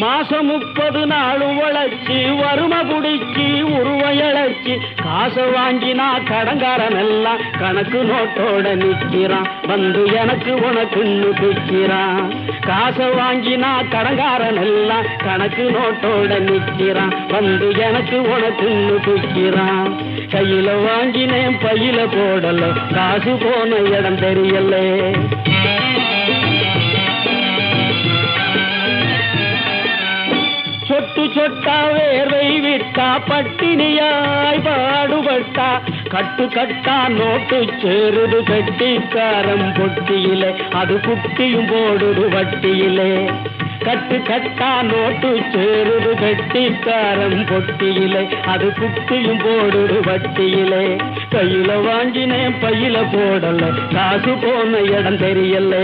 மாசம் 30 நாள் உழைச்சி வறுமை புடிச்சி உருவையழைச்சி காசை வாங்கினா கடங்காரன் எல்லாம் கணக்கு நோட்டோட நிக்கிறான். வந்து எனக்கு உனக்குன்னு பிக்கிறான். காசை வாங்கினா கடங்காரன் எல்லாம் கணக்கு நோட்டோட நிக்கிறான். வந்து எனக்கு உனக்குன்னு பிக்கிறான். கையில வாங்கினேன் பையில போடல, காசு போன இடம் தெரியல. சொட்டு சொட்டா வேர்வை விட்டா பட்டினியாய் பாடுபட்டா கட்டு கட்டா நோட்டு சேருது கட்டிக்காரம் பொட்டியிலே, அது குட்டியும் போடுது வட்டியிலே. கட்டு கட்டா நோட்டு சேருது கட்டிக்காரம் பொட்டியிலே, அது குட்டியும் போடுது வட்டியிலே. கையில வாங்கினேன் பையில போடல, காசு போன இடம் தெரியல.